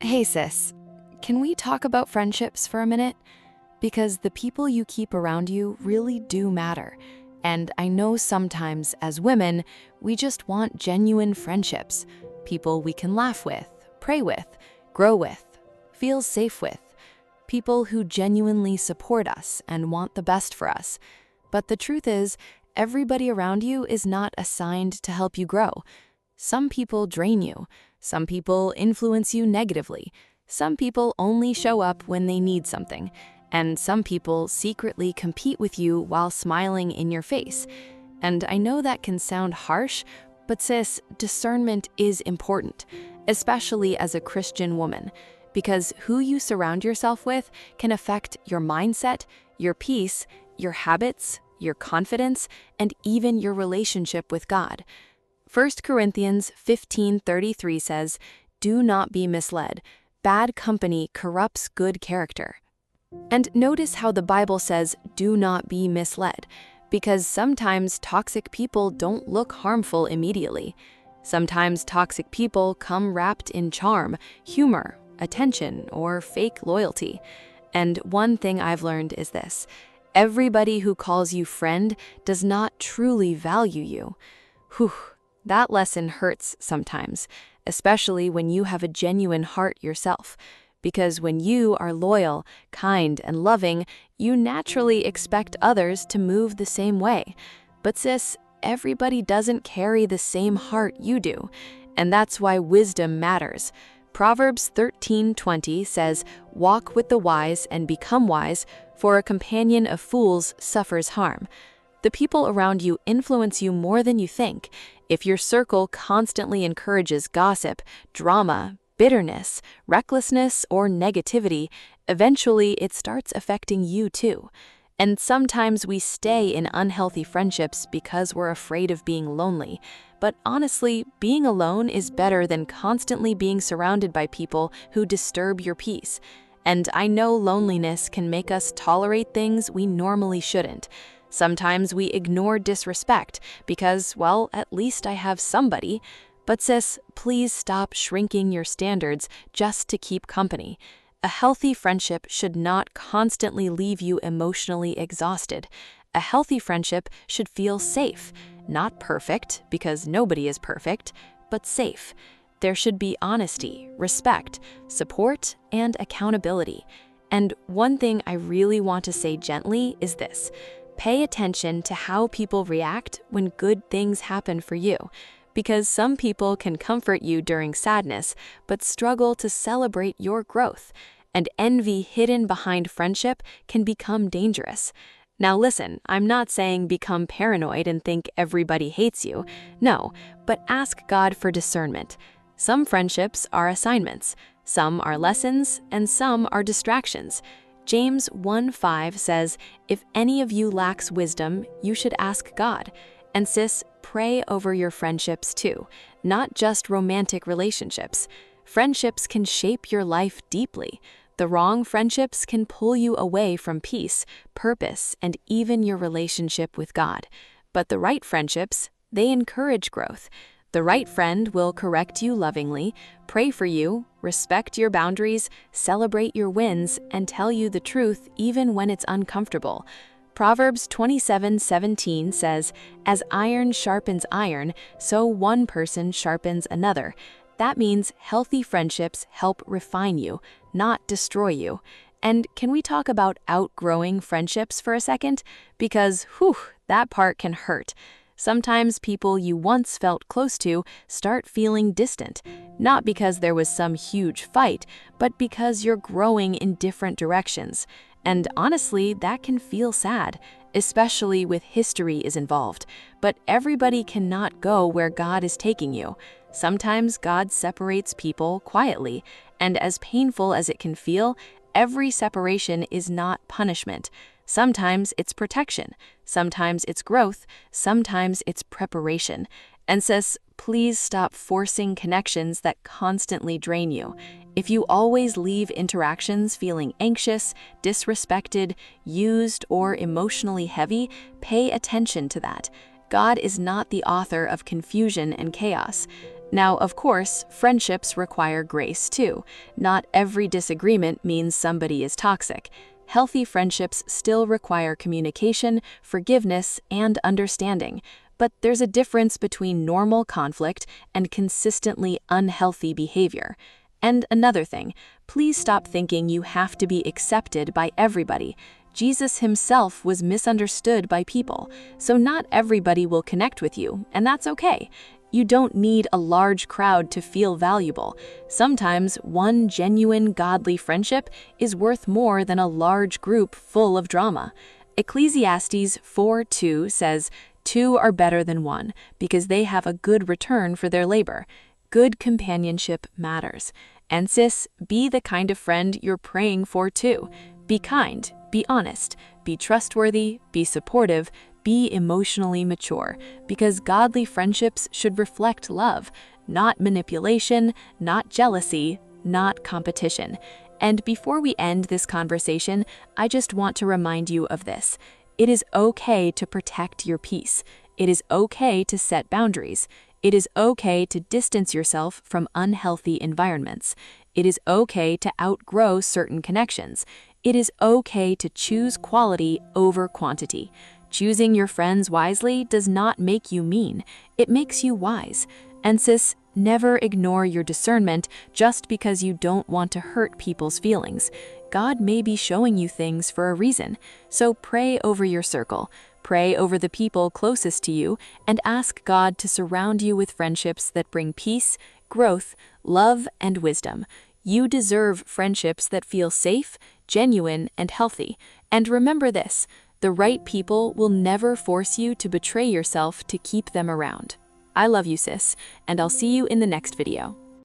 Hey sis, can we talk about friendships for a minute? Because the people you keep around you really do matter. And I know sometimes as women, we just want genuine friendships, people we can laugh with, pray with, grow with, feel safe with, people who genuinely support us and want the best for us. But the truth is, everybody around you is not assigned to help you grow. Some people drain you. Some people influence you negatively. Some people only show up when they need something. And some people secretly compete with you while smiling in your face. And I know that can sound harsh, but sis, discernment is important, especially as a Christian woman, because who you surround yourself with can affect your mindset, your peace, your habits, your confidence, and even your relationship with God. 1 Corinthians 15:33 says, "Do not be misled. Bad company corrupts good character." And notice how the Bible says, "Do not be misled," because sometimes toxic people don't look harmful immediately. Sometimes toxic people come wrapped in charm, humor, attention, or fake loyalty. And one thing I've learned is this: everybody who calls you friend does not truly value you. Whew. That lesson hurts sometimes, especially when you have a genuine heart yourself. Because when you are loyal, kind, and loving, you naturally expect others to move the same way. But sis, everybody doesn't carry the same heart you do. And that's why wisdom matters. Proverbs 13:20 says, "Walk with the wise and become wise, for a companion of fools suffers harm." The people around you influence you more than you think. If your circle constantly encourages gossip, drama, bitterness, recklessness, or negativity, eventually it starts affecting you too. And sometimes we stay in unhealthy friendships because we're afraid of being lonely. But honestly, being alone is better than constantly being surrounded by people who disturb your peace. And I know loneliness can make us tolerate things we normally shouldn't. Sometimes we ignore disrespect because, well, at least I have somebody. But sis, please stop shrinking your standards just to keep company. A healthy friendship should not constantly leave you emotionally exhausted. A healthy friendship should feel safe, not perfect, because nobody is perfect, but safe. There should be honesty, respect, support, and accountability. And one thing I really want to say gently is this: pay attention to how people react when good things happen for you. Because some people can comfort you during sadness, but struggle to celebrate your growth. And envy hidden behind friendship can become dangerous. Now listen, I'm not saying become paranoid and think everybody hates you. No, but ask God for discernment. Some friendships are assignments, some are lessons, and some are distractions. James 1:5 says, "If any of you lacks wisdom, you should ask God." And sis, pray over your friendships too, not just romantic relationships. Friendships can shape your life deeply. The wrong friendships can pull you away from peace, purpose, and even your relationship with God. But the right friendships, they encourage growth. The right friend will correct you lovingly, pray for you, respect your boundaries, celebrate your wins, and tell you the truth even when it's uncomfortable. Proverbs 27:17 says, "As iron sharpens iron, so one person sharpens another." That means healthy friendships help refine you, not destroy you. And can we talk about outgrowing friendships for a second? Because, that part can hurt. Sometimes people you once felt close to start feeling distant, not because there was some huge fight, but because you're growing in different directions. And honestly, that can feel sad, especially with history is involved. But everybody cannot go where God is taking you. Sometimes God separates people quietly, and as painful as it can feel, every separation is not punishment. Sometimes it's protection, sometimes it's growth, sometimes it's preparation. And sis, please stop forcing connections that constantly drain you. If you always leave interactions feeling anxious, disrespected, used, or emotionally heavy, pay attention to that. God is not the author of confusion and chaos. Now, of course, friendships require grace too. Not every disagreement means somebody is toxic. Healthy friendships still require communication, forgiveness, and understanding. But there's a difference between normal conflict and consistently unhealthy behavior. And another thing, please stop thinking you have to be accepted by everybody. Jesus himself was misunderstood by people, so not everybody will connect with you, and that's okay. You don't need a large crowd to feel valuable. Sometimes one genuine godly friendship is worth more than a large group full of drama. Ecclesiastes 4:2 says, "Two are better than one, because they have a good return for their labor." Good companionship matters. And sis, be the kind of friend you're praying for too. Be kind, be honest, be trustworthy, be supportive, be emotionally mature, because godly friendships should reflect love, not manipulation, not jealousy, not competition. And before we end this conversation, I just want to remind you of this. It is okay to protect your peace. It is okay to set boundaries. It is okay to distance yourself from unhealthy environments. It is okay to outgrow certain connections. It is okay to choose quality over quantity. Choosing your friends wisely does not make you mean. It makes you wise. And sis, never ignore your discernment just because you don't want to hurt people's feelings. God may be showing you things for a reason. So pray over your circle. Pray over the people closest to you and ask God to surround you with friendships that bring peace, growth, love, and wisdom. You deserve friendships that feel safe, genuine, and healthy. And remember this, the right people will never force you to betray yourself to keep them around. I love you, sis, and I'll see you in the next video.